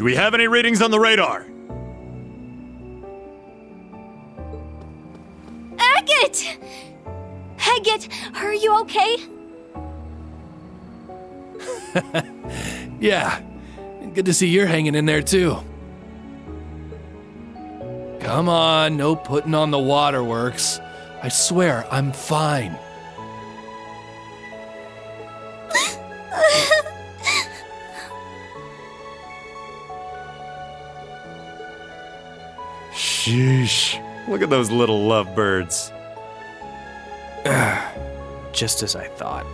Do we have any readings on the radar? Agate! Agate, are you okay? Yeah, good to see you're hanging in there too. Come on, no putting on the waterworks. I swear, I'm fine. Sheesh. Look at those little lovebirds. Just as I thought.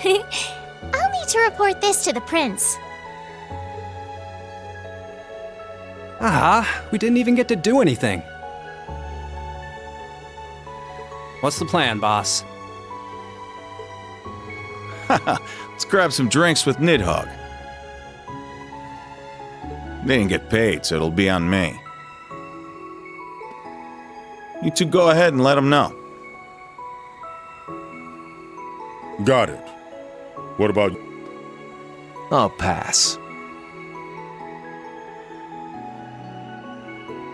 I'll need to report this to the prince. Ah, we didn't even get to do anything. What's the plan, boss? Let's grab some drinks with Nidhogg. They didn't get paid, so it'll be on me. You two go ahead and let them know. Got it. What about... I'll pass.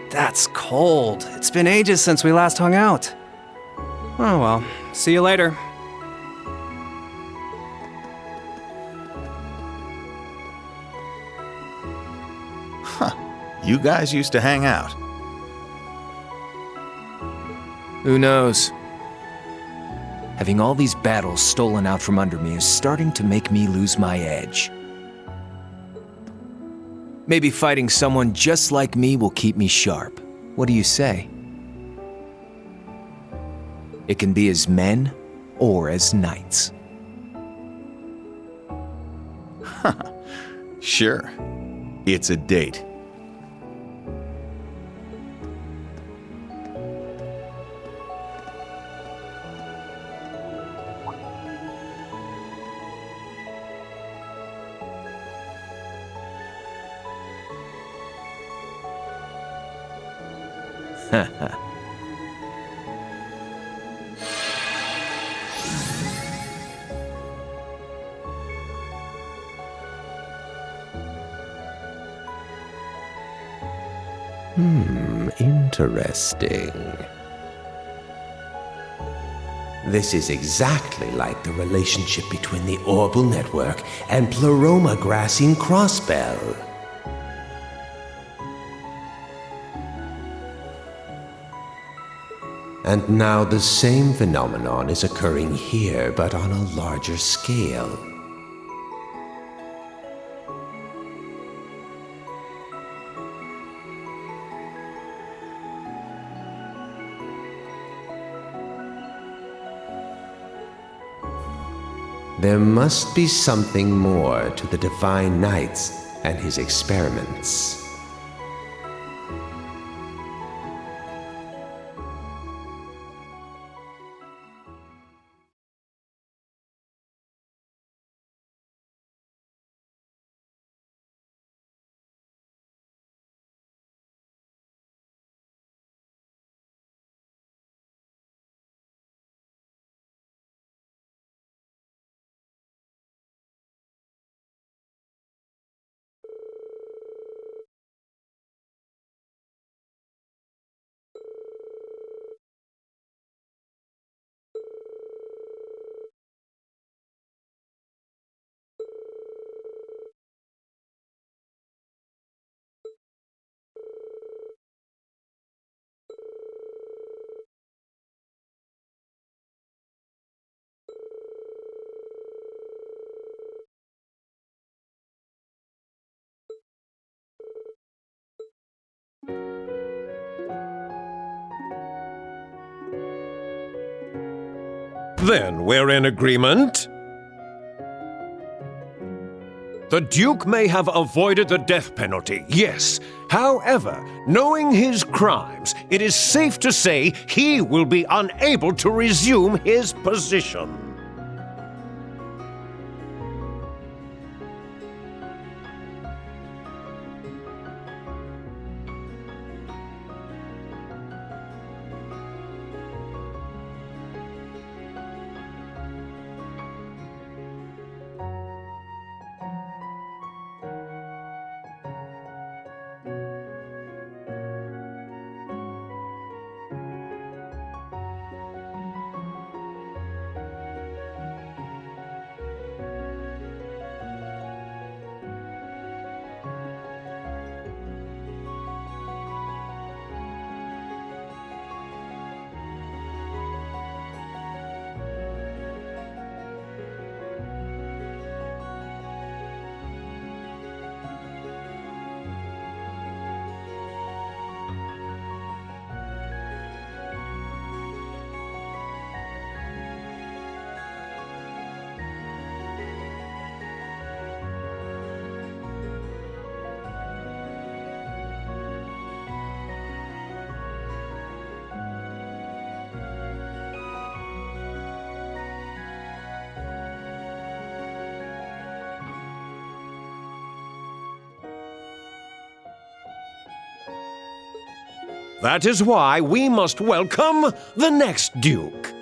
That's cold. It's been ages since we last hung out. Oh well, see you later. Huh. You guys used to hang out. Who knows? Having all these battles stolen out from under me is starting to make me lose my edge. Maybe fighting someone just like me will keep me sharp. What do you say? It can be as men or as knights. Sure. It's a date. Interesting. This is exactly like the relationship between the Orbital Network and Pleroma Grassine Crossbell. And now the same phenomenon is occurring here, but on a larger scale. There must be something more to the Divine Knights and his experiments. Then we're in agreement? The Duke may have avoided the death penalty, yes. However, knowing his crimes, it is safe to say he will be unable to resume his position. That is why we must welcome the next Duke.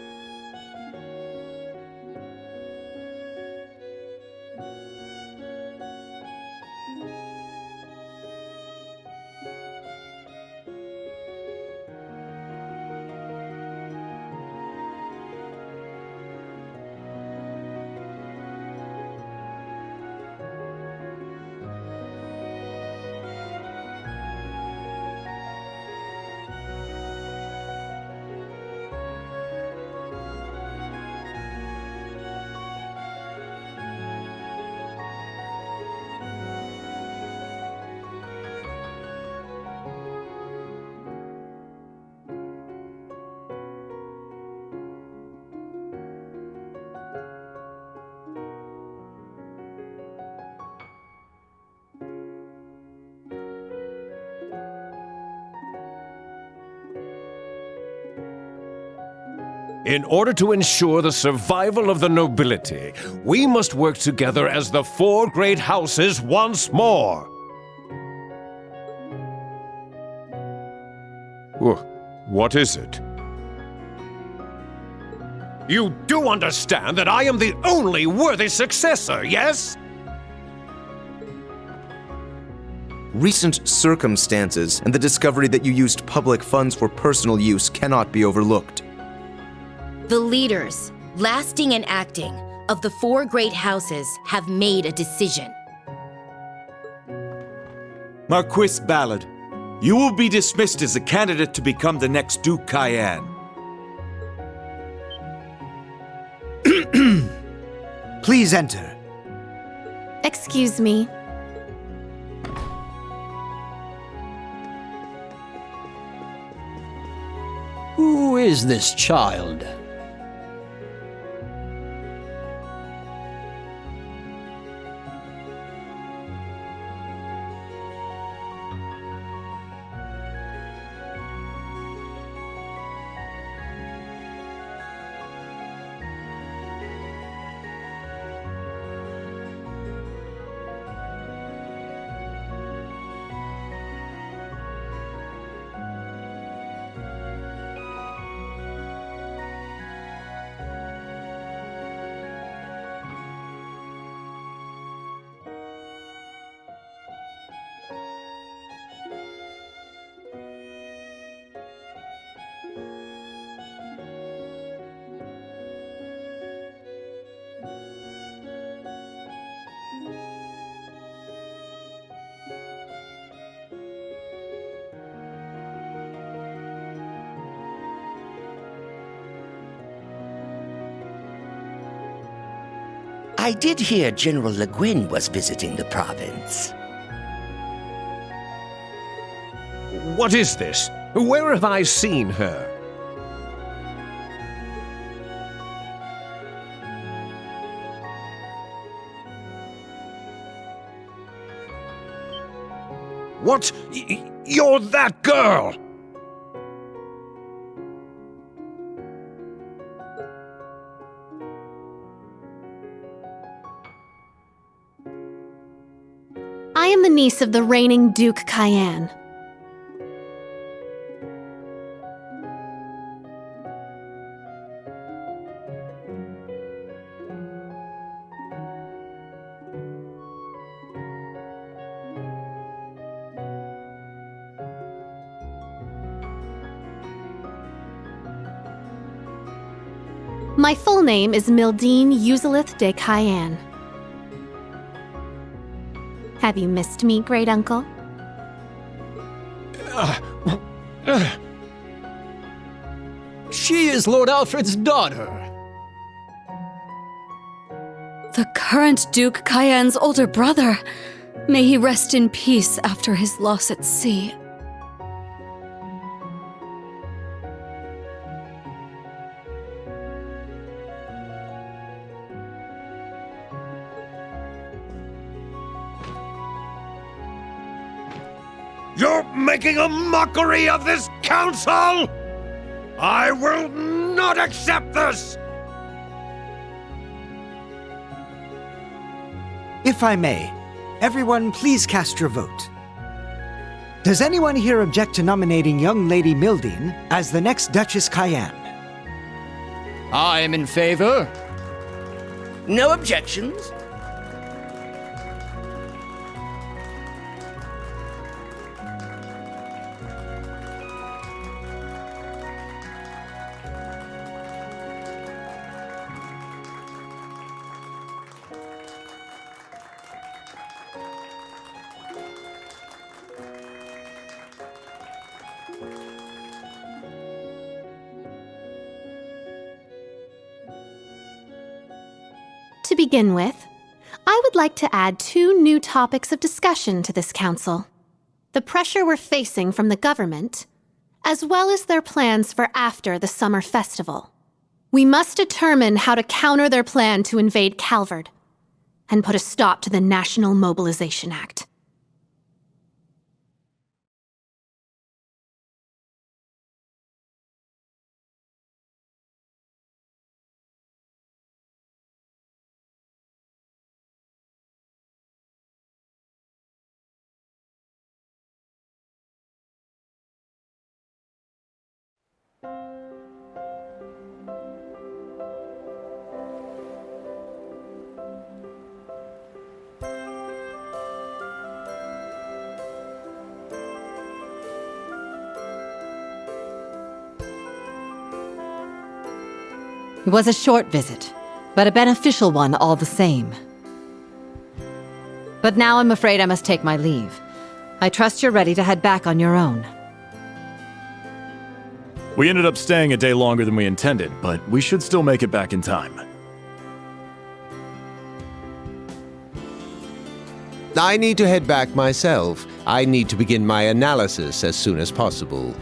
In order to ensure the survival of the nobility, we must work together as the four great houses once more. What is it? You do understand that I am the only worthy successor, yes? Recent circumstances and the discovery that you used public funds for personal use cannot be overlooked. The leaders, lasting and acting, of the four great houses have made a decision. Marquis Ballard, you will be dismissed as a candidate to become the next Duke Cayenne. Please enter. Excuse me. Who is this child? I did hear General Le Guin was visiting the province. What is this? Where have I seen her? What? You're that girl! I am the niece of the reigning Duke Cayenne. My full name is Mildine Uzalith de Cayenne. Have you missed me, great uncle? She is Lord Alfred's daughter. The current Duke Cayenne's older brother. May he rest in peace after his loss at sea. You're making a mockery of this council! I will not accept this! If I may, everyone please cast your vote. Does anyone here object to nominating young Lady Mildine as the next Duchess Cayenne? I am in favor. No objections? To begin with, I would like to add 2 new topics of discussion to this council. The pressure we're facing from the government, as well as their plans for after the summer festival. We must determine how to counter their plan to invade Calvard and put a stop to the National Mobilization Act. It was a short visit, but a beneficial one all the same. But now I'm afraid I must take my leave. I trust you're ready to head back on your own. We ended up staying a day longer than we intended, but we should still make it back in time. I need to head back myself. I need to begin my analysis as soon as possible.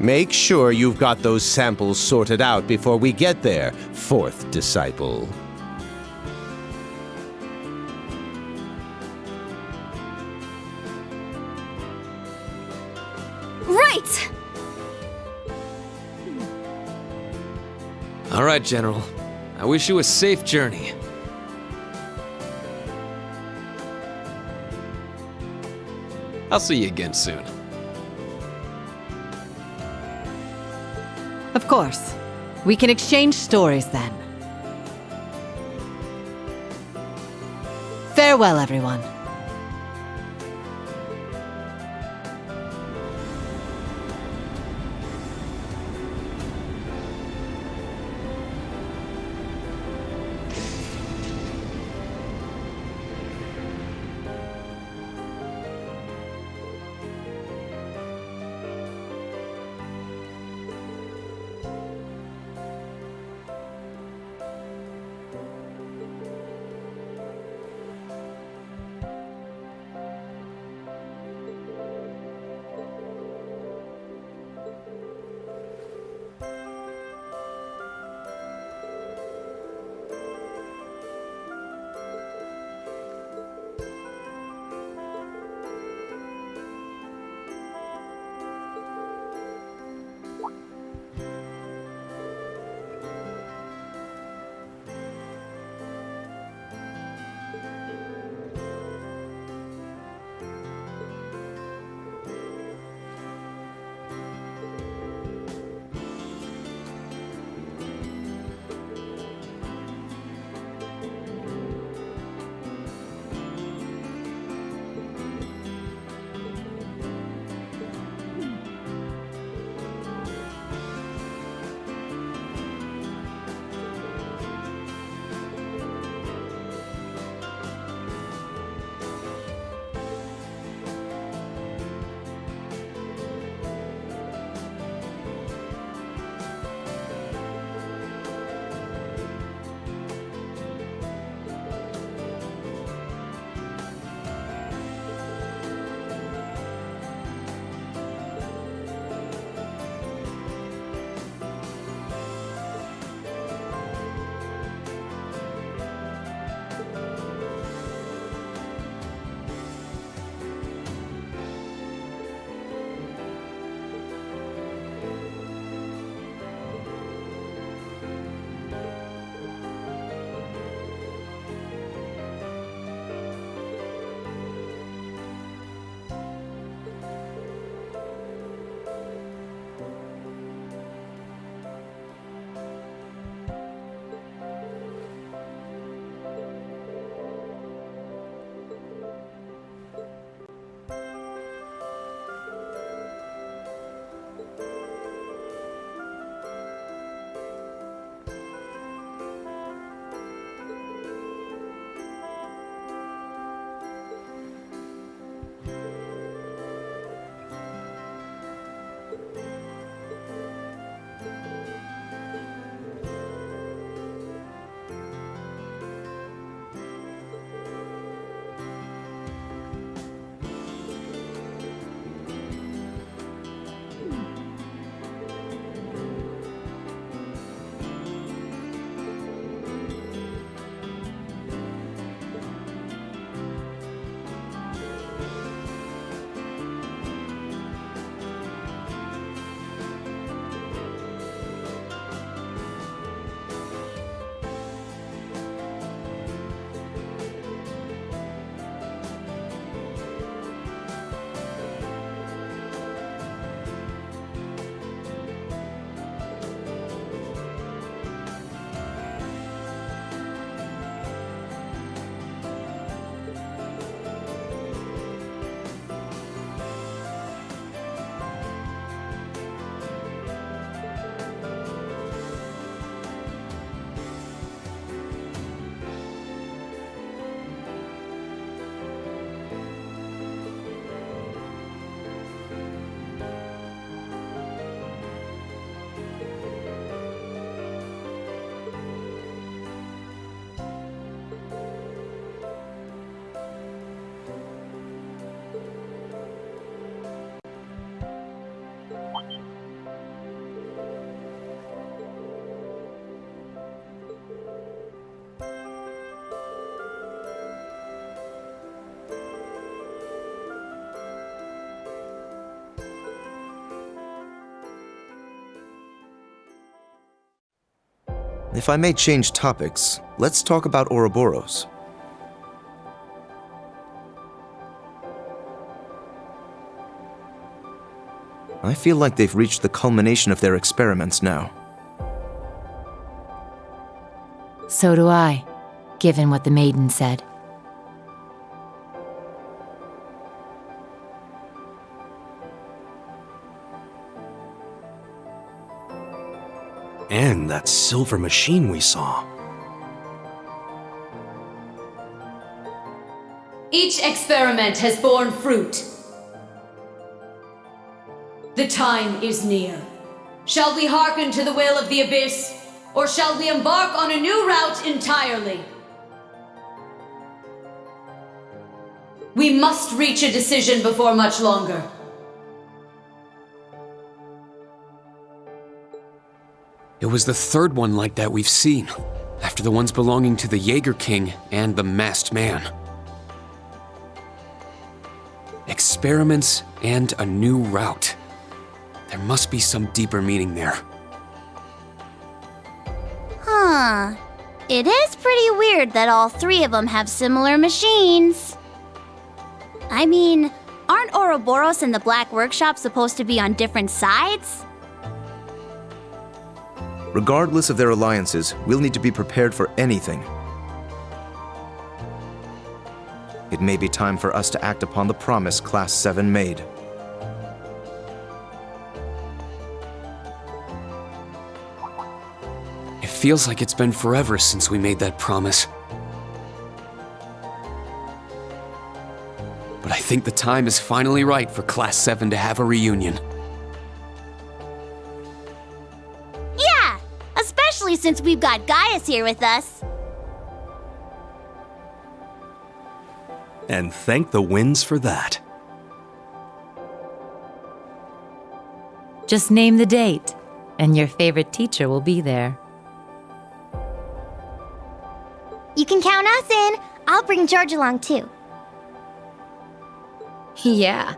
Make sure you've got those samples sorted out before we get there, 4th disciple. Right! All right, General. I wish you a safe journey. I'll see you again soon. Of course. We can exchange stories then. Farewell, everyone. If I may change topics, let's talk about Ouroboros. I feel like they've reached the culmination of their experiments now. So do I, given what the maiden said. And that silver machine we saw. Each experiment has borne fruit. The time is near. Shall we hearken to the will of the Abyss, or shall we embark on a new route entirely? We must reach a decision before much longer. It was the third one like that we've seen, after the ones belonging to the Jaeger King and the Masked Man. Experiments and a new route. There must be some deeper meaning there. Huh. It is pretty weird that all three of them have similar machines. I mean, aren't Ouroboros and the Black Workshop supposed to be on different sides? Regardless of their alliances, we'll need to be prepared for anything. It may be time for us to act upon the promise Class 7 made. It feels like it's been forever since we made that promise. But I think the time is finally right for Class 7 to have a reunion. Yeah! Especially since we've got Gaius here with us. And thank the winds for that. Just name the date, and your favorite teacher will be there. You can count us in. I'll bring George along too. Yeah,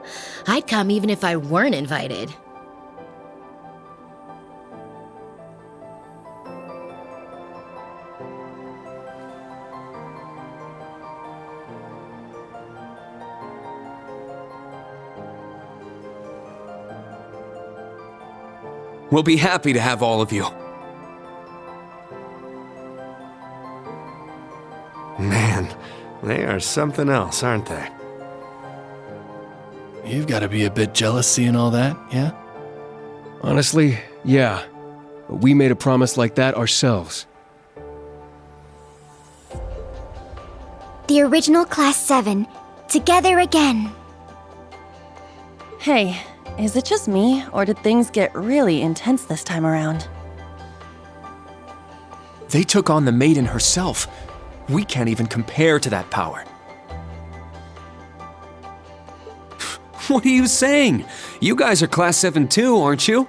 I'd come even if I weren't invited. We'll be happy to have all of you. Man, they are something else, aren't they? You've got to be a bit jealous seeing all that, yeah? Honestly, yeah. But we made a promise like that ourselves. The original Class 7, together again. Hey, is it just me, or did things get really intense this time around? They took on the maiden herself. We can't even compare to that power. What are you saying? You guys are Class 7 too, aren't you?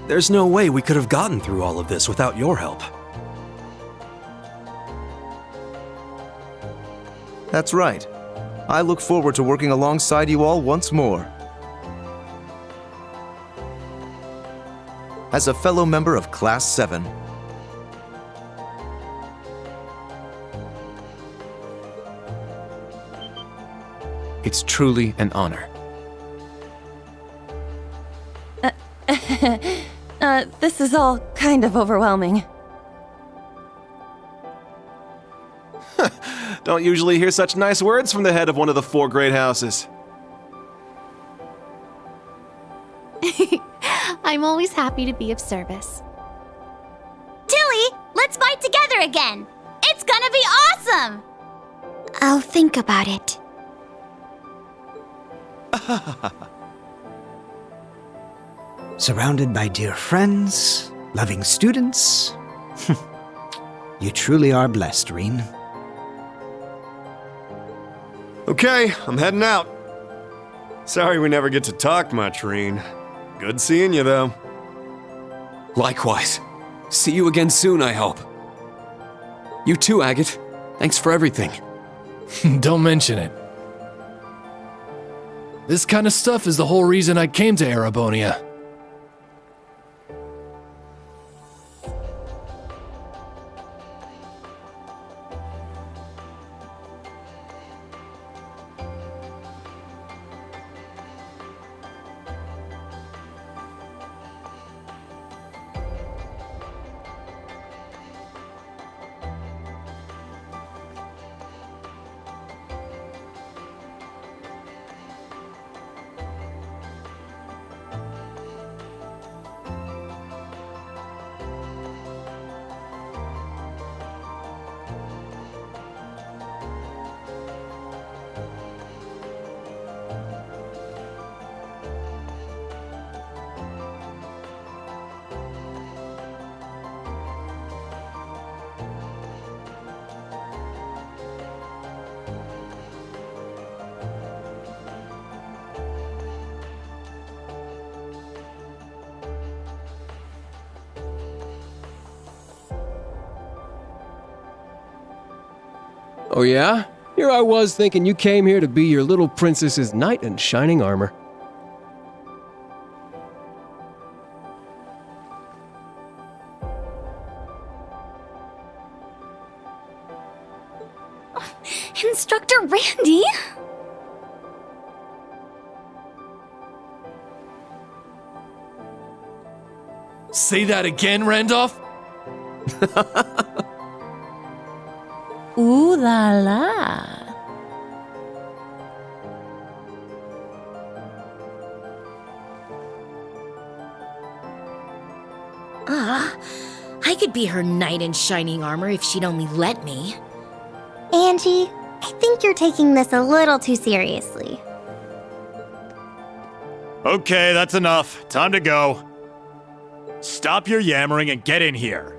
There's no way we could have gotten through all of this without your help. That's right. I look forward to working alongside you all once more. As a fellow member of Class 7, it's truly an honor. This is all kind of overwhelming. Don't usually hear such nice words from the head of one of the 4 great houses. I'm always happy to be of service. Tilly, let's fight together again! It's gonna be awesome! I'll think about it. Surrounded by dear friends, loving students. You truly are blessed, Reen. Okay, I'm heading out. Sorry we never get to talk much, Reen. Good seeing you, though. Likewise. See you again soon, I hope. You too, Agate. Thanks for everything. Don't mention it. This kind of stuff is the whole reason I came to Erebonia. Oh yeah? Here I was thinking you came here to be your little princess's knight in shining armor. Instructor Randy? Say that again, Randolph? Ooh la la. I could be her knight in shining armor if she'd only let me. Angie, I think you're taking this a little too seriously. Okay, that's enough. Time to go. Stop your yammering and get in here.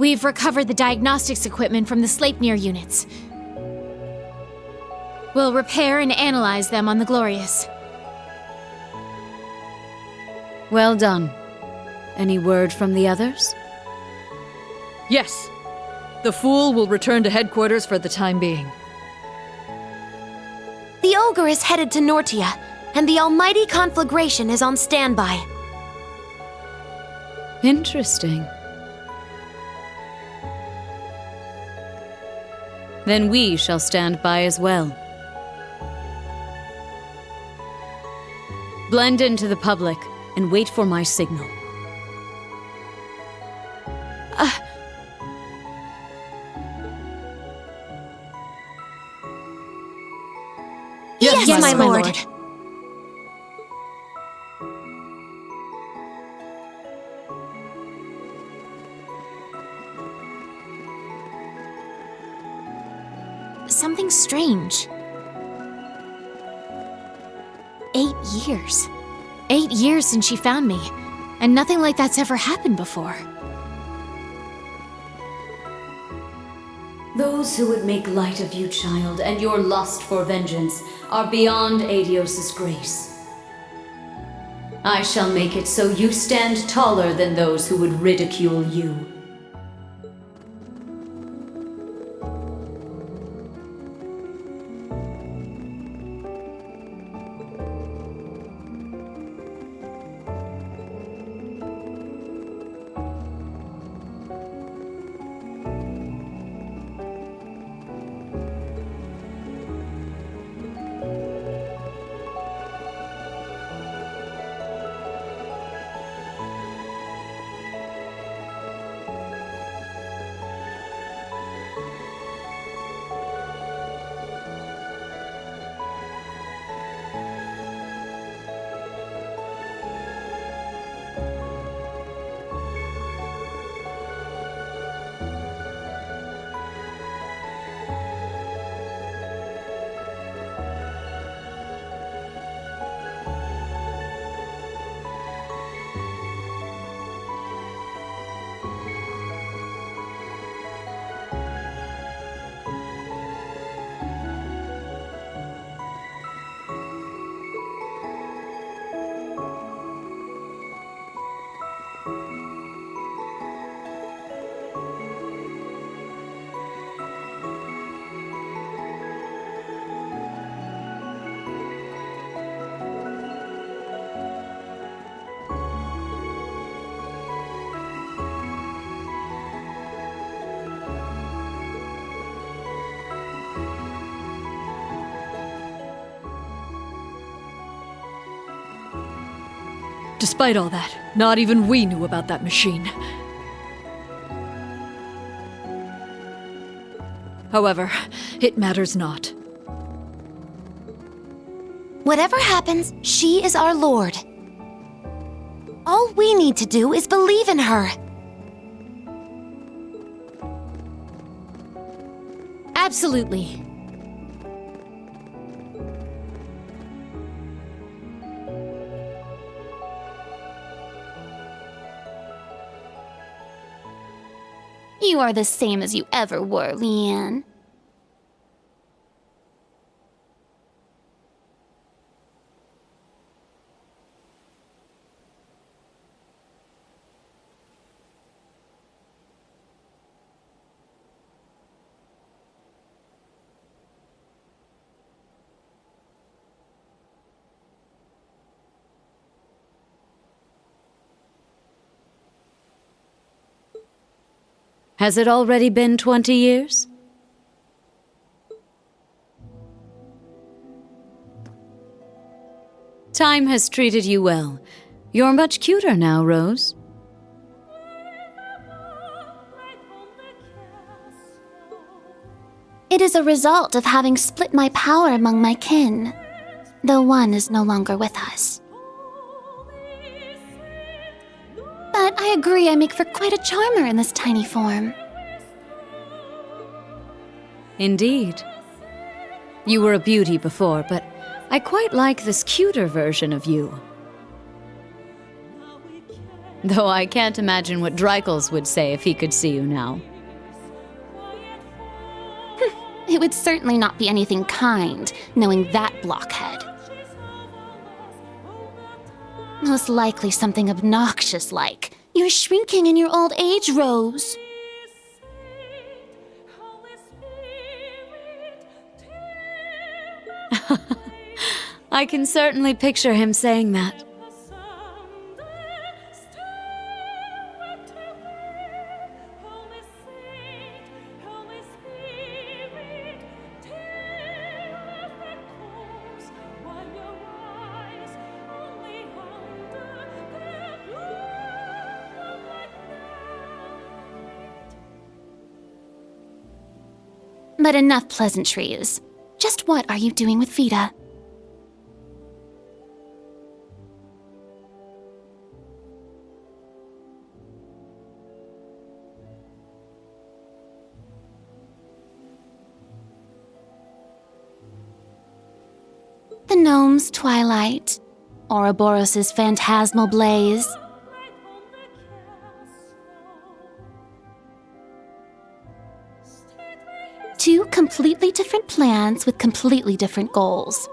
We've recovered the diagnostics equipment from the Sleipnir units. We'll repair and analyze them on the Glorious. Well done. Any word from the others? Yes. The Fool will return to headquarters for the time being. The Ogre is headed to Nortia, and the Almighty Conflagration is on standby. Interesting. Then we shall stand by as well. Blend into the public and wait for my signal. Yes, my lord. Something strange. 8 years. 8 years since she found me, and nothing like that's ever happened before. Those who would make light of you, child, and your lust for vengeance are beyond Aidios' grace. I shall make it so you stand taller than those who would ridicule you. Despite all that, not even we knew about that machine. However, it matters not. Whatever happens, she is our lord. All we need to do is believe in her. Absolutely. You are the same as you ever were, Leanne. Has it already been 20 years? Time has treated you well. You're much cuter now, Rose. It is a result of having split my power among my kin, though one is no longer with us. But I agree I make for quite a charmer in this tiny form. Indeed. You were a beauty before, but I quite like this cuter version of you. Though I can't imagine what Dreikels would say if he could see you now. It would certainly not be anything kind, knowing that blockhead. Most likely something obnoxious like, You're shrinking in your old age, Rose. I can certainly picture him saying that. But enough pleasantries. Just what are you doing with Vita? The gnome's twilight, Ouroboros' phantasmal blaze. Two completely different plans with completely different goals.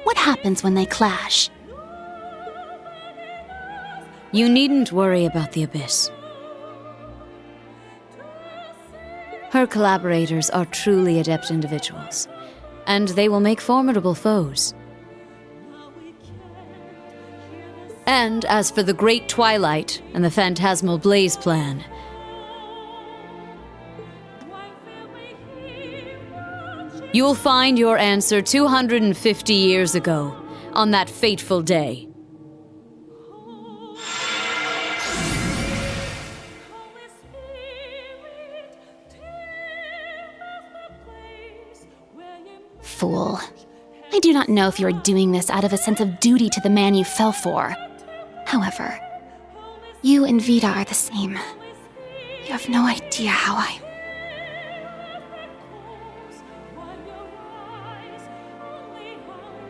What happens when they clash? You needn't worry about the Abyss. Her collaborators are truly adept individuals, and they will make formidable foes. And as for the Great Twilight and the Phantasmal Blaze plan, you'll find your answer 250 years ago, on that fateful day. Fool. I do not know if you are doing this out of a sense of duty to the man you fell for. However, you and Vita are the same. You have no idea how I...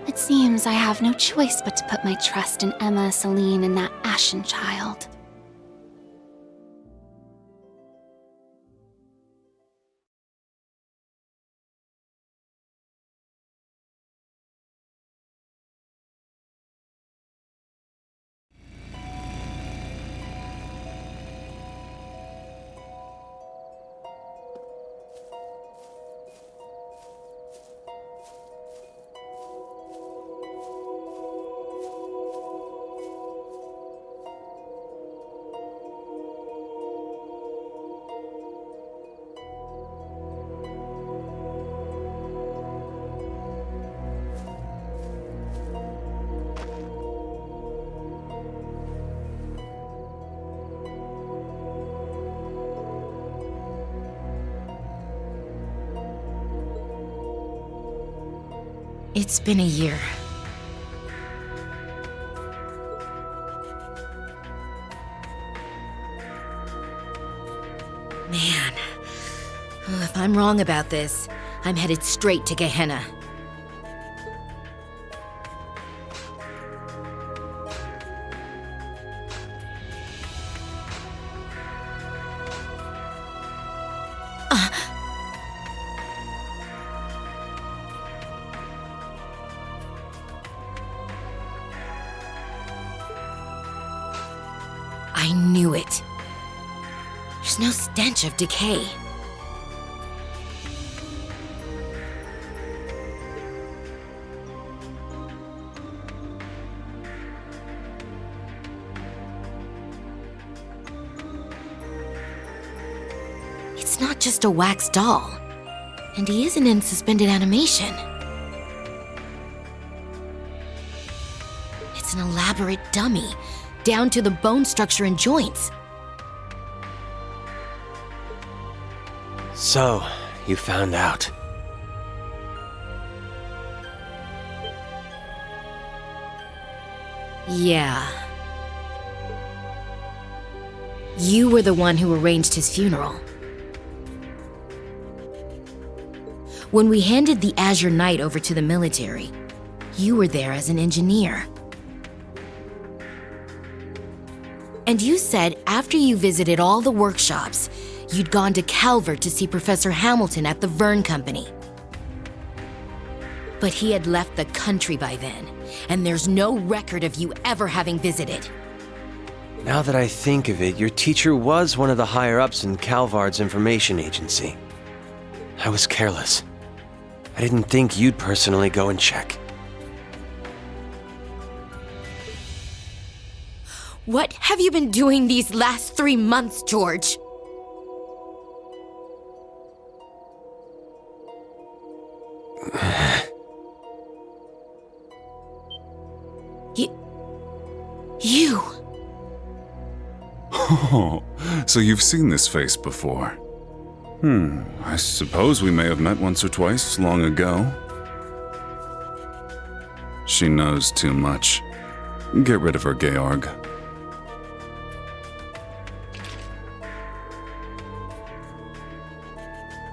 It seems I have no choice but to put my trust in Emma, Celine, and that Ashen child. It's been a year. Man, if I'm wrong about this, I'm headed straight to Gehenna. I knew it. There's no stench of decay. It's not just a wax doll. And he isn't in suspended animation. It's an elaborate dummy, down to the bone structure and joints. So, you found out. Yeah. You were the one who arranged his funeral. When we handed the Azure Knight over to the military, you were there as an engineer. And you said after you visited all the workshops, you'd gone to Calvert to see Professor Hamilton at the Vern Company. But he had left the country by then, and there's no record of you ever having visited. Now that I think of it, your teacher was one of the higher-ups in Calvard's information agency. I was careless. I didn't think you'd personally go and check. What have you been doing these last 3 months, George? You... Oh, so you've seen this face before. I suppose we may have met once or twice long ago. She knows too much. Get rid of her, Georg.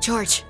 George,